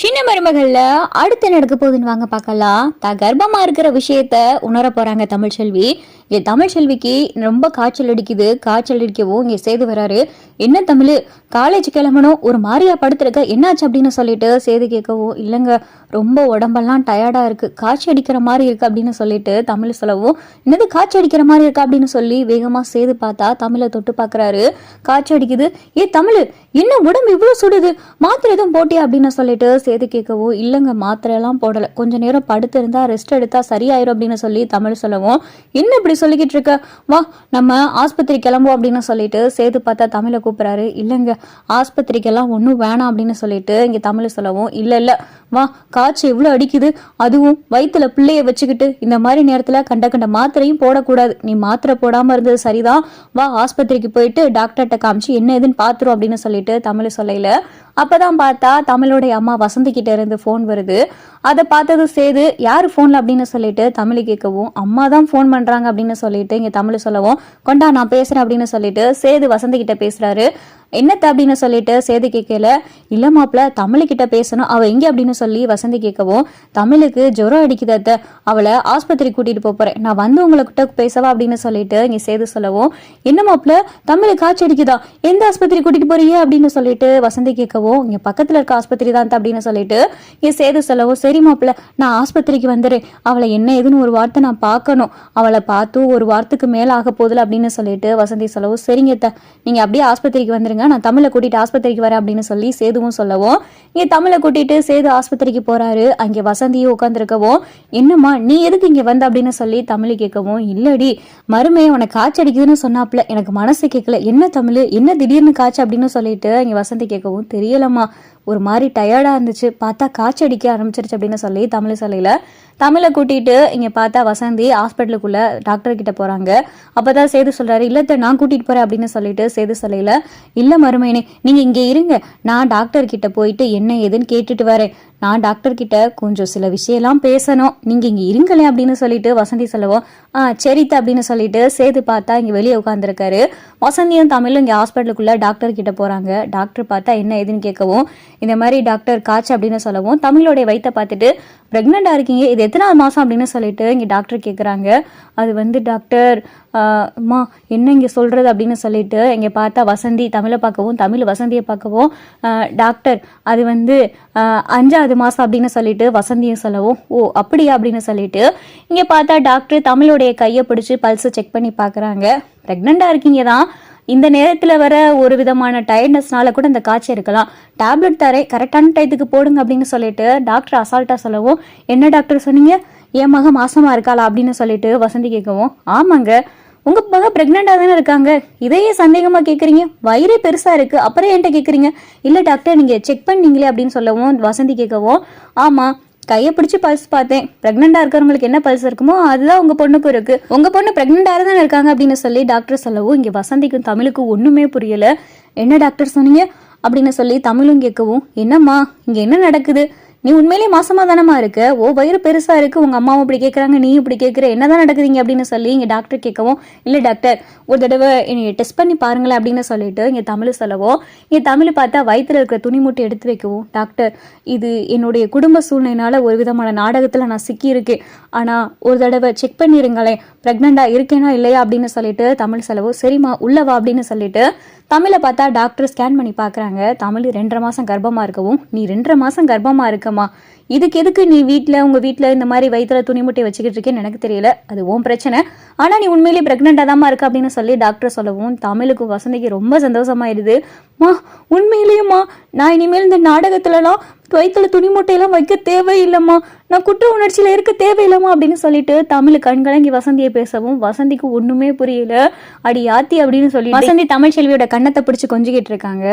சின்ன மருமகள்ல அடுத்து நடக்க போகுதுன்னு வாங்க பார்க்கலாம். கர்ப்பமா இருக்கிற விஷயத்த உணர போறாங்க தமிழ்ச்செல்வி. இங்க தமிழ்ச்செல்விக்கு ரொம்ப காய்ச்சல் அடிக்குது. காய்ச்சல் அடிக்கவும் இங்க சேது வராரு. என்ன தமிழ், காலேஜ் கிளம்பணும், ஒரு மாதிரியா படுத்திருக்க, என்னாச்சு அப்படின்னு சொல்லிட்டு சேது கேட்கவும், இல்லைங்க ரொம்ப உடம்பெல்லாம் டயர்டா இருக்கு, காய்ச்சி அடிக்கிற மாதிரி இருக்கு அப்படின்னு சொல்லிட்டு தமிழ் சொல்லவும், என்னது காய்ச்சி அடிக்கிற மாதிரி இருக்கா அப்படின்னு சொல்லி வேகமா சேது பார்த்தா தமிழை தொட்டு பாக்குறாரு. காய்ச்சி அடிக்குது. தமிழ், என்ன உடம்பு இவ்வளவு சுடுது, மாத்திரை எதுவும் போட்டியா அப்படின்னு சொல்லிட்டு சேது கேட்கவும், இல்லைங்க மாத்திரையெல்லாம் போடலை, கொஞ்ச நேரம் படுத்து இருந்தா ரெஸ்ட் எடுத்தா சரியாயிரும் அப்படின்னு சொல்லி தமிழ் சொல்லவும், என்ன இப்படி சொல்லிக்கிட்டு இருக்க, வா நம்ம ஆஸ்பத்திரி கிளம்புவோம் அப்படின்னு சொல்லிட்டு சேது பார்த்தா தமிழை கூப்பிடுறாரு. இல்லைங்க ஆஸ்பத்திரிக்கெல்லாம் ஒன்றும் வேணாம் அப்படின்னு சொல்லிட்டு இங்க தமிழ் சொல்லவும், இல்ல வா, காய்ச்சி எவ்வளவு அடிக்குது, அதுவும் வயிற்றுல பிள்ளைய வச்சுக்கிட்டு இந்த மாதிரி நேரத்துல கண்ட கண்ட மாத்திரையும் போடக்கூடாது, நீ மாத்திரை போடாம இருந்தது சரிதான், வா ஆஸ்பத்திரிக்கு போயிட்டு டாக்டர்கிட்ட காமிச்சு என்ன ஏதுன்னு பாத்துரும் அப்படின்னு சொல்லிட்டு தமிழ் சொல்லல. அப்பதான் பார்த்தா தமிழுடைய அம்மா வசந்தி கிட்ட இருந்து போன் வருது. அதை பார்த்தது சேது, யாரு போன்ல அப்படின்னு சொல்லிட்டு தமிழ் கேட்கவும், அம்மா தான் போன் பண்றாங்க அப்படின்னு சொல்லிட்டு இங்க தமிழ் சொல்லவும், கொண்டா நான் பேசுறேன் அப்படின்னு சொல்லிட்டு சேது வசந்தி கிட்ட பேசுறாரு. என்னத்த அப்படின்னு சொல்லிட்டு சேது கேட்கல. இல்ல மாப்பிள்ள தமிழ்கிட்ட பேசணும், அவ எங்க அப்படின்னு சொல்லி வசந்தி கேட்கவும், தமிழுக்கு ஜுரம் அடிக்குதத்த, அவளை ஆஸ்பத்திரி கூட்டிட்டு போறேன், நான் வந்து உங்ககிட்ட பேசவா அப்படின்னு சொல்லிட்டு இங்க சேது சொல்லவும், என்ன மாப்பிள்ள தமிழ் காய்ச்சி அடிக்குதா, எந்த ஆஸ்பத்திரி கூட்டிட்டு போறீங்க அப்படின்னு சொல்லிட்டு வசந்தி கேட்கவும், இங்க பக்கத்துல இருக்க ஆஸ்பத்திரி தான் அப்படின்னு சொல்லிட்டு இங்க சேது சொல்லவும், சரி மாப்பிள்ள நான் ஆஸ்பத்திரிக்கு வந்துடுறேன், அவளை என்ன ஏதுன்னு ஒரு வார்த்தை நான் பார்க்கணும், அவளை பார்த்து ஒரு வாரத்துக்கு மேல ஆக போதில்ல அப்படின்னு சொல்லிட்டு வசந்தி சொல்லவும், சரிங்க நீங்க அப்படியே ஆஸ்பத்திரிக்கு வந்துருங்க, நான் தமிழை கூட்டிட்டு ஆஸ்பத்திரிக்கு வரேன் அப்படின்னு சொல்லி சேதுவும் சொல்லவும், இங்க தமிழை கூட்டிட்டு சேது ஆஸ்பத்திரிக்கு போறாரு. அங்க வசந்தியும் உட்காந்துருக்கவும், என்னம்மா நீ எதுக்கு இங்க வந்த அப்படின்னு சொல்லி தமிழ் கேட்கவும், இல்லடி மருமையை உனக்கு காய்ச்சி அடிக்குதுன்னு சொன்னாப்ல, எனக்கு மனசு கேட்கல, என்ன தமிழ் என்ன திடீர்னு காய்ச்சி அப்படின்னு சொல்லிட்டு இங்க வசந்தி கேட்கவும், தெரியலம்மா ஒரு மாதிரி டயர்டா இருந்துச்சு, பார்த்தா காய்ச்சி அடிக்க ஆரம்பிச்சிருச்சு அப்படின்னு சொல்லி தமிழ் சொல்லல. தமிழை கூட்டிட்டு இங்க பார்த்தா வசந்தி ஹாஸ்பிட்டலுக்குள்ள டாக்டர் கிட்ட போறாங்க. அப்பதான் சேது சொல்றாரு, இல்லத்த நான் கூட்டிட்டு போறேன் அப்படின்னு சொல்லிட்டு சேது சொல்லல. இல்ல மருமையனே நீங்க இங்க இருங்க, நான் டாக்டர் கிட்ட போயிட்டு என்ன ஏதுன்னு கேட்டுட்டு வரேன், நான் டாக்டர் கிட்ட கொஞ்சம் சில விஷயம்லாம் பேசணும், நீங்க இங்க இருங்களே அப்படின்னு சொல்லிட்டு வசந்தி சொல்லவும், சரித்த அப்படின்னு சொல்லிட்டு சேது பார்த்தா இங்க வெளியே உட்காந்துருக்காரு. வசந்தியும் தமிழும் இங்க ஹாஸ்பிட்டலுக்குள்ள டாக்டர் கிட்ட போறாங்க. டாக்டர் பார்த்தா என்ன ஏதுன்னு கேட்கவும், இந்த மாதிரி டாக்டர் காய்ச்சி அப்படின்னு சொல்லவும், தமிழோடைய வயிற்ற பார்த்துட்டு பிரெக்னெண்டா இருக்கீங்க, இது எத்தனாவது மாசம் அப்படின்னு சொல்லிட்டு இங்க டாக்டர் கேட்குறாங்க. அது வந்து டாக்டர் அம்மா என்ன இங்க சொல்றது அப்படின்னு சொல்லிட்டு இங்க பார்த்தா வசந்தி தமிழை பார்க்கவும், தமிழ் வசந்தியை பார்க்கவும், டாக்டர் அது வந்து 5வது மாசம் அப்படின்னு சொல்லிட்டு வசந்தியும் சொல்லவும், ஓ அப்படியா அப்படின்னு சொல்லிட்டு இங்க பார்த்தா டாக்டர் தமிழுடைய கையை பிடிச்சி பல்ஸ் செக் பண்ணி பாக்குறாங்க. பிரெக்னெண்டா இருக்கீங்க தான், இந்த நேரத்தில் வர ஒரு விதமான டயர்ட்னஸ்னால கூட இந்த காய்ச்சல் இருக்கலாம், டேப்லெட் தரேன் கரெக்டான டயத்துக்கு போடுங்க அப்படின்னு சொல்லிட்டு டாக்டர் அசால்ட்டா சொல்லவும், என்ன டாக்டர் சொன்னீங்க, என் மக மாசமா இருக்காளா அப்படின்னு சொல்லிட்டு வசந்தி கேட்கவும், ஆமாங்க உங்க மக பிரெக்னெண்டா தானே இருக்காங்க, இதையே சந்தேகமா கேட்குறீங்க, வயிறே பெருசா இருக்கு, அப்புறம் என்கிட்ட கேட்குறீங்க, இல்லை டாக்டர் நீங்க செக் பண்ணீங்களே அப்படின்னு சொல்லவும் வசந்தி கேட்கவும், ஆமா கையை பிடிச்சி பல்ஸ் பார்த்தேன், பிரெக்னெண்டா இருக்கிறவங்களுக்கு என்ன பல்ஸ் இருக்குமோ அதுதான் உங்க பொண்ணுக்கும் இருக்கு, உங்க பொண்ணு பிரெக்னெண்டா தானே இருக்காங்க அப்படின்னு சொல்லி டாக்டர் சொல்லவும், இங்க வசந்திக்கும் தமிழுக்கும் ஒண்ணுமே புரியல. என்ன டாக்டர் சொன்னீங்க அப்படின்னு சொல்லி தமிழும் கேட்கவும், என்னம்மா இங்க என்ன நடக்குது, நீ உண்மையிலேயே மாசமா தானமா இருக்க, ஓ வயிறு பெருசா இருக்கு, உங்க அம்மாவும் இப்படி கேட்கறாங்க, நீ இப்படி கேட்கிற, என்னதான் நடக்குதுங்க அப்படின்னு சொல்லி இங்க டாக்டர் கேட்கவும், இல்ல டாக்டர் ஒரு தடவை என்னைய டெஸ்ட் பண்ணி பாருங்களேன் அப்படின்னு சொல்லிட்டு இங்க தமிழ் சொல்லவும், இங்க தமிழ் பார்த்தா வயிற்றுல இருக்கிற துணி மூட்டை எடுத்து வைக்கவும், டாக்டர் இது என்னுடைய குடும்ப சூழ்நிலைனால ஒரு விதமான நாடகத்துல நான் சிக்கி இருக்கேன், ஆனா ஒரு தடவை செக் பண்ணிருங்களேன் பிரெக்னெண்டா இருக்கேனா இல்லையா அப்படின்னு சொல்லிட்டு தமிழ் சொல்லவும், சரிம்மா உள்ளவா அப்படின்னு சொல்லிட்டு தமிழை பார்த்தா டாக்டர் ஸ்கேன் பண்ணி பாக்குறாங்க. தமிழ் 2.5 மாசம் கர்ப்பமா இருக்கவும், நீ 2.5 மாசம் கர்ப்பமா இருக்கமா, இதுக்கு எதுக்கு நீ உங்க வீட்டுல இந்த மாதிரி வயிற்றுல துணி முட்டை வச்சுக்கிட்டு இருக்கேன்னு எனக்கு தெரியல, அது உன் பிரச்சனை, ஆனா நீ உண்மையிலேயே பிரெக்னெண்டா தாமா இருக்க அப்படின்னு சொல்லி டாக்டர் சொல்லவும், தமிழுக்கு வசந்திக்கு ரொம்ப சந்தோஷமாயிருது. மா உண்மையிலேயுமா நான் இனிமேல் இந்த நாடகத்துலலாம் வயிற்றுல துணி மூட்டையெல்லாம் வைக்க தேவையில்லைம்மா, நான் குற்ற உணர்ச்சியில இருக்க தேவையில்லைம்மா அப்படின்னு சொல்லிட்டு தமிழ் கண்கலங்கி வசந்தியை பேசவும், வசந்திக்கு ஒண்ணுமே புரியல. அடி யாத்தி அப்படின்னு சொல்லி வசந்தி தமிழ்ச்செல்வியோட கண்ணத்தை பிடிச்சு கொஞ்சிக்கிட்டு இருக்காங்க.